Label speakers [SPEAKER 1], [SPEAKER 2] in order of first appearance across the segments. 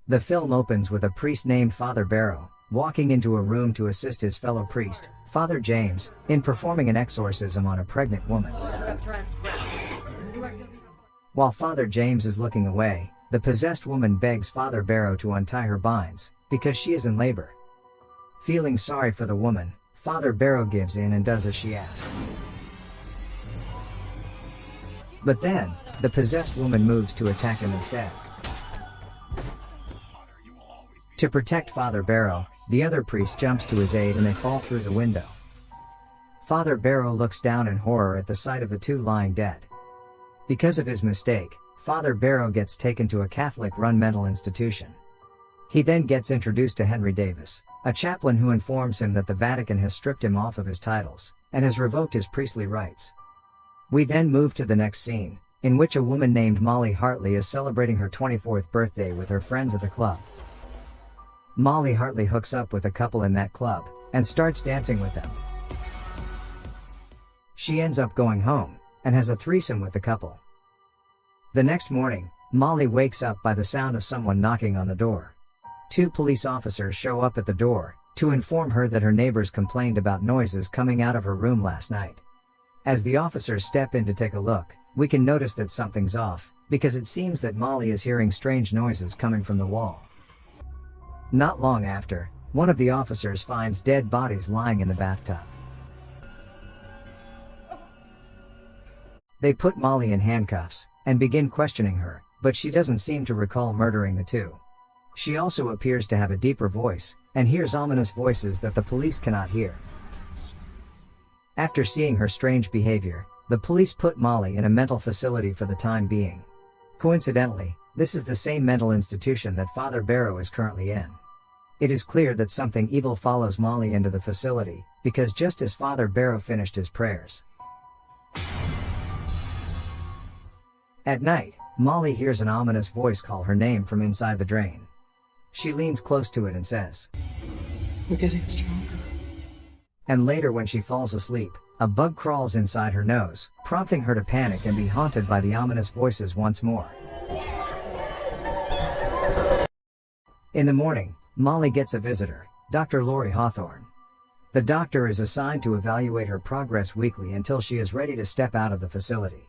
[SPEAKER 1] The film opens with a priest named Father Barrow walking into a room to assist his fellow priest, Father James, in performing an exorcism on a pregnant woman. While Father James is looking away, the possessed woman begs Father Barrow to untie her binds, because she is in labor. Feeling sorry for the woman, Father Barrow gives in and does as she asked. But then, the possessed woman moves to attack him instead. To protect Father Barrow, the other priest jumps to his aid and they fall through the window. Father Barrow looks down in horror at the sight of the two lying dead. Because of his mistake, Father Barrow gets taken to a Catholic-run mental institution. He then gets introduced to Henry Davis, a chaplain who informs him that the Vatican has stripped him off of his titles, and has revoked his priestly rights. We then move to the next scene, in which a woman named Molly Hartley is celebrating her 24th birthday with her friends at the club. Molly Hartley hooks up with a couple in that club, and starts dancing with them. She ends up going home, and has a threesome with the couple. The next morning, Molly wakes up by the sound of someone knocking on the door. Two police officers show up at the door, to inform her that her neighbors complained about noises coming out of her room last night. As the officers step in to take a look, we can notice that something's off, because it seems that Molly is hearing strange noises coming from the wall. Not long after, one of the officers finds dead bodies lying in the bathtub. They put Molly in handcuffs, and begin questioning her, but she doesn't seem to recall murdering the two. She also appears to have a deeper voice, and hears ominous voices that the police cannot hear. After seeing her strange behavior, the police put Molly in a mental facility for the time being. Coincidentally, this is the same mental institution that Father Barrow is currently in. It is clear that something evil follows Molly into the facility, because just as Father Barrow finished his prayers. At night, Molly hears an ominous voice call her name from inside the drain. She leans close to it and says,
[SPEAKER 2] "We're getting stronger."
[SPEAKER 1] And later when she falls asleep, a bug crawls inside her nose, prompting her to panic and be haunted by the ominous voices once more. In the morning, Molly gets a visitor, Dr. Lori Hawthorne. The doctor is assigned to evaluate her progress weekly until she is ready to step out of the facility.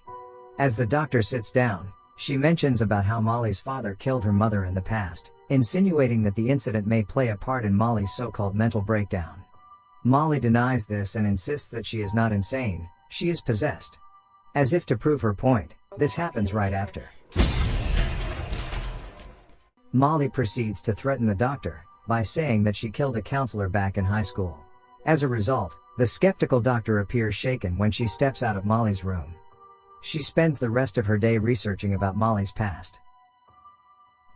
[SPEAKER 1] As the doctor sits down, she mentions about how Molly's father killed her mother in the past, insinuating that the incident may play a part in Molly's so-called mental breakdown. Molly denies this and insists that she is not insane, she is possessed. As if to prove her point, this happens right after. Molly proceeds to threaten the doctor by saying that she killed a counselor back in high school. As a result, the skeptical doctor appears shaken when she steps out of Molly's room. She spends the rest of her day researching about Molly's past.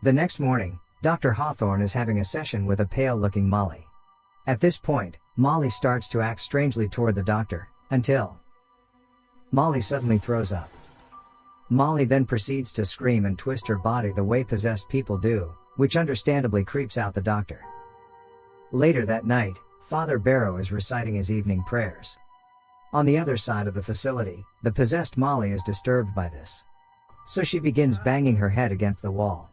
[SPEAKER 1] The next morning, Dr. Hawthorne is having a session with a pale-looking Molly. At this point, Molly starts to act strangely toward the doctor, until Molly suddenly throws up. Molly then proceeds to scream and twist her body the way possessed people do, which understandably creeps out the doctor. Later that night, Father Barrow is reciting his evening prayers. On the other side of the facility, the possessed Molly is disturbed by this. So she begins banging her head against the wall.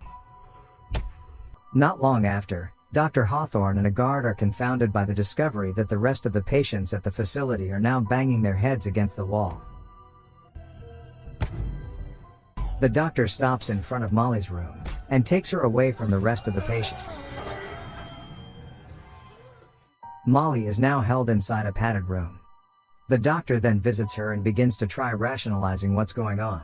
[SPEAKER 1] Not long after, Dr. Hawthorne and a guard are confounded by the discovery that the rest of the patients at the facility are now banging their heads against the wall. The doctor stops in front of Molly's room, and takes her away from the rest of the patients. Molly is now held inside a padded room. The doctor then visits her and begins to try rationalizing what's going on.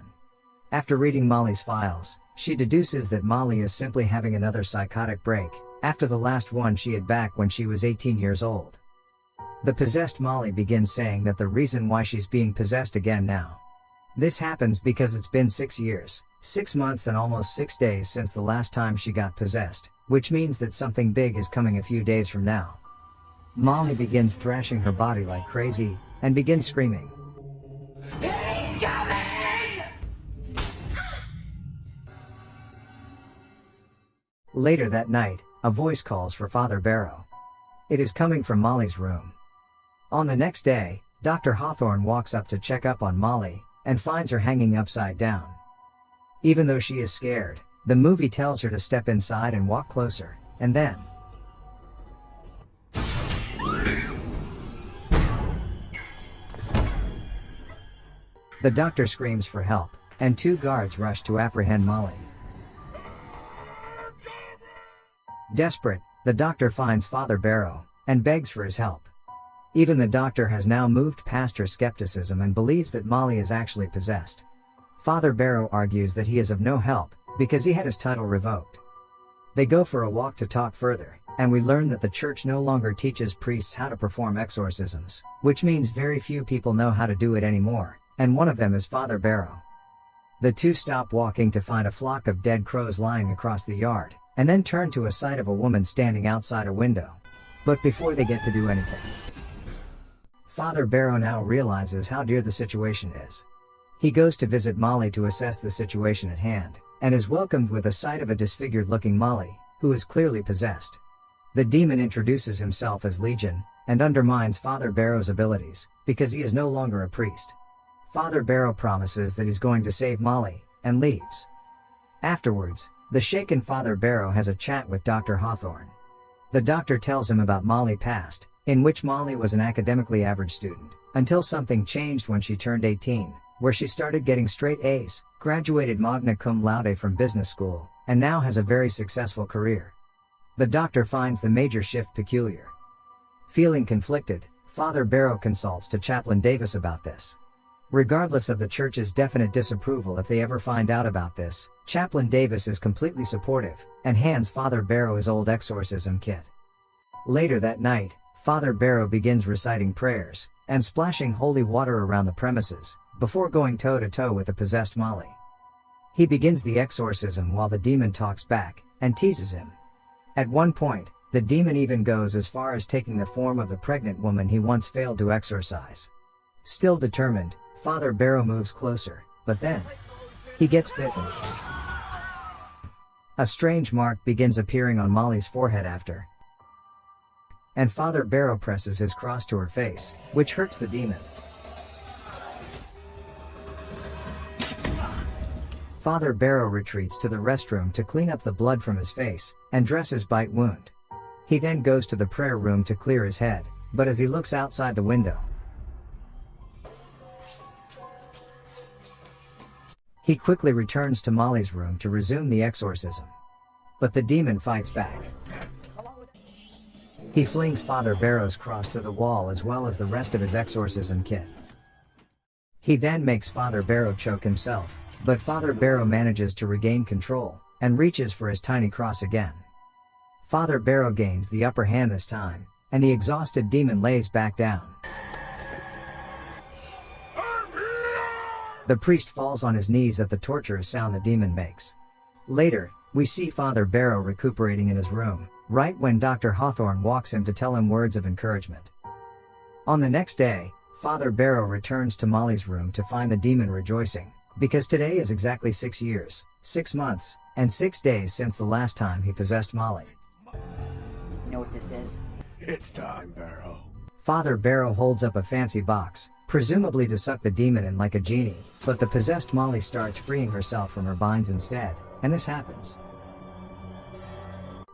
[SPEAKER 1] After reading Molly's files, she deduces that Molly is simply having another psychotic break, after the last one she had back when she was 18 years old. The possessed Molly begins saying that the reason why she's being possessed again now. This happens because it's been 6 years, 6 months and almost 6 days since the last time she got possessed, which means that something big is coming a few days from now. Molly begins thrashing her body like crazy, and begins screaming, "He's coming!" Later that night, a voice calls for Father Barrow. It is coming from Molly's room. On the next day, Dr. Hawthorne walks up to check up on Molly, and finds her hanging upside down. Even though she is scared, The movie tells her to step inside and walk closer, and then the doctor screams for help, and 2 guards rush to apprehend Molly. Desperate, the doctor finds Father Barrow, and begs for his help. Even the doctor has now moved past her skepticism and believes that Molly is actually possessed. Father Barrow argues that he is of no help, because he had his title revoked. They go for a walk to talk further, and we learn that the church no longer teaches priests how to perform exorcisms, which means very few people know how to do it anymore, and one of them is Father Barrow. The two stop walking to find a flock of dead crows lying across the yard, and then turn to a sight of a woman standing outside a window. But before they get to do anything, Father Barrow now realizes how dear the situation is. He goes to visit Molly to assess the situation at hand, and is welcomed with a sight of a disfigured-looking Molly, who is clearly possessed. The demon introduces himself as Legion, and undermines Father Barrow's abilities, because he is no longer a priest. Father Barrow promises that he's going to save Molly, and leaves. Afterwards, the shaken Father Barrow has a chat with Dr. Hawthorne. The doctor tells him about Molly past, in which Molly was an academically average student, until something changed when she turned 18, where she started getting straight A's, graduated magna cum laude from business school, and now has a very successful career. The doctor finds the major shift peculiar. Feeling conflicted, Father Barrow consults to Chaplain Davis about this. Regardless of the church's definite disapproval if they ever find out about this, Chaplain Davis is completely supportive, and hands Father Barrow his old exorcism kit. Later that night, Father Barrow begins reciting prayers, and splashing holy water around the premises, before going toe-to-toe with the possessed Molly. He begins the exorcism while the demon talks back, and teases him. At one point, the demon even goes as far as taking the form of the pregnant woman he once failed to exorcise. Still determined, Father Barrow moves closer, but then he gets bitten. A strange mark begins appearing on Molly's forehead after, and Father Barrow presses his cross to her face, which hurts the demon. Father Barrow retreats to the restroom to clean up the blood from his face, and dress his bite wound. He then goes to the prayer room to clear his head, but as he looks outside the window, he quickly returns to Molly's room to resume the exorcism. But the demon fights back. He flings Father Barrow's cross to the wall as well as the rest of his exorcism kit. He then makes Father Barrow choke himself, but Father Barrow manages to regain control, and reaches for his tiny cross again. Father Barrow gains the upper hand this time, and the exhausted demon lays back down. The priest falls on his knees at the torturous sound the demon makes. Later, we see Father Barrow recuperating in his room, right when Dr. Hawthorne walks him to tell him words of encouragement. On the next day, Father Barrow returns to Molly's room to find the demon rejoicing, because today is exactly 6 years, 6 months, and 6 days since the last time he possessed Molly.
[SPEAKER 3] You know what this is?
[SPEAKER 4] It's time, Barrow.
[SPEAKER 1] Father Barrow holds up a fancy box, presumably to suck the demon in like a genie, but the possessed Molly starts freeing herself from her binds instead, and this happens.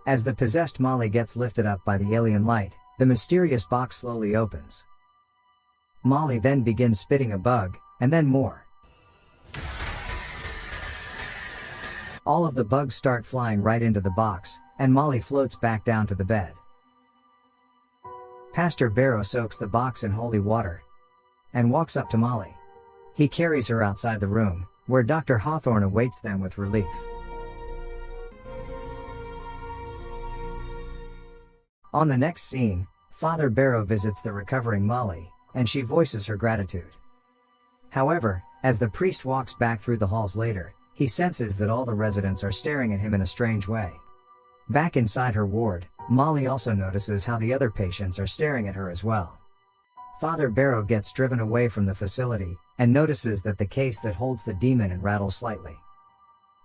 [SPEAKER 1] As the possessed Molly gets lifted up by the alien light, the mysterious box slowly opens. Molly then begins spitting a bug, and then more. All of the bugs start flying right into the box, and Molly floats back down to the bed. Pastor Barrow soaks the box in holy water, and walks up to Molly. He carries her outside the room, where Dr. Hawthorne awaits them with relief. On the next scene, Father Barrow visits the recovering Molly, and she voices her gratitude. However, as the priest walks back through the halls later, he senses that all the residents are staring at him in a strange way. Back inside her ward, Molly also notices how the other patients are staring at her as well. Father Barrow gets driven away from the facility, and notices that the case that holds the demon and rattles slightly.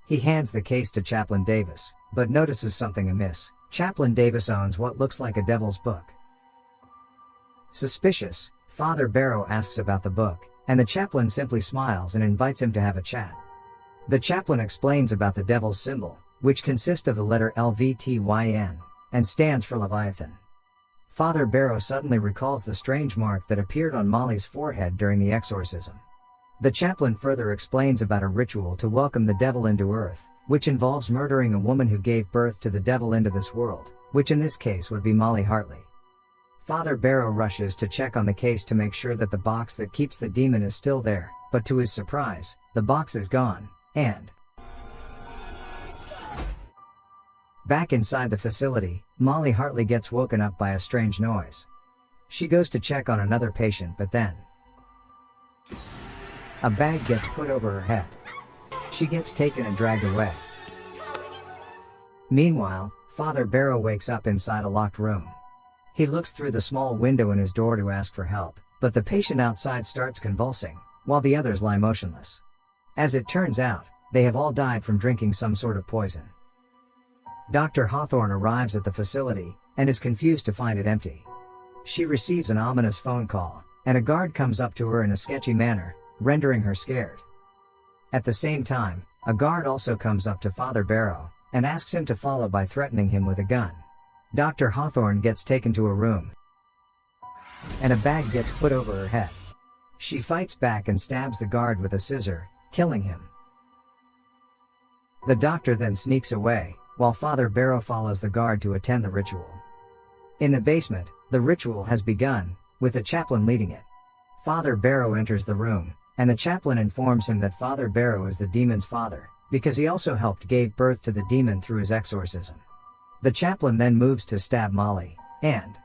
[SPEAKER 1] He hands the case to Chaplain Davis, but notices something amiss. Chaplain Davis owns what looks like a devil's book. Suspicious, Father Barrow asks about the book, and the chaplain simply smiles and invites him to have a chat. The chaplain explains about the devil's symbol, which consist of the letter LVTYN, and stands for Leviathan. Father Barrow suddenly recalls the strange mark that appeared on Molly's forehead during the exorcism. The chaplain further explains about a ritual to welcome the devil into earth, which involves murdering a woman who gave birth to the devil into this world, which in this case would be Molly Hartley. Father Barrow rushes to check on the case to make sure that the box that keeps the demon is still there, but to his surprise, the box is gone, and back inside the facility, Molly Hartley gets woken up by a strange noise. She goes to check on another patient, but then a bag gets put over her head. She gets taken and dragged away. Meanwhile, Father Barrow wakes up inside a locked room. He looks through the small window in his door to ask for help, but the patient outside starts convulsing, while the others lie motionless. As it turns out, they have all died from drinking some sort of poison. Dr. Hawthorne arrives at the facility, and is confused to find it empty. She receives an ominous phone call, and a guard comes up to her in a sketchy manner, rendering her scared. At the same time, a guard also comes up to Father Barrow, and asks him to follow by threatening him with a gun. Dr. Hawthorne gets taken to a room, and a bag gets put over her head. She fights back and stabs the guard with a scissor, killing him. The doctor then sneaks away, while Father Barrow follows the guard to attend the ritual. In the basement, the ritual has begun, with the chaplain leading it. Father Barrow enters the room, and the chaplain informs him that Father Barrow is the demon's father, because he also helped gave birth to the demon through his exorcism. The chaplain then moves to stab Molly, and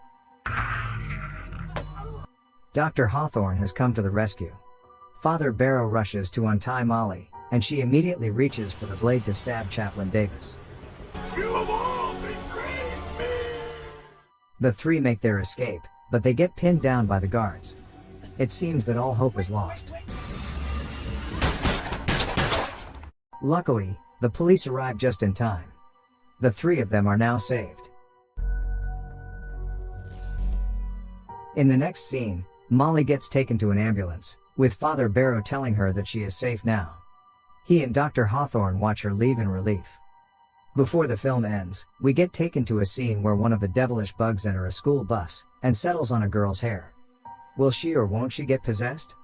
[SPEAKER 1] Dr. Hawthorne has come to the rescue. Father Barrow rushes to untie Molly, and she immediately reaches for the blade to stab Chaplain Davis.
[SPEAKER 4] You have all betrayed me!
[SPEAKER 1] The three make their escape, but they get pinned down by the guards. It seems that all hope is lost. Luckily, the police arrive just in time. The three of them are now saved. In the next scene, Molly gets taken to an ambulance, with Father Barrow telling her that she is safe now. He and Dr. Hawthorne watch her leave in relief. Before the film ends, we get taken to a scene where one of the devilish bugs enter a school bus, and settles on a girl's hair. Will she or won't she get possessed?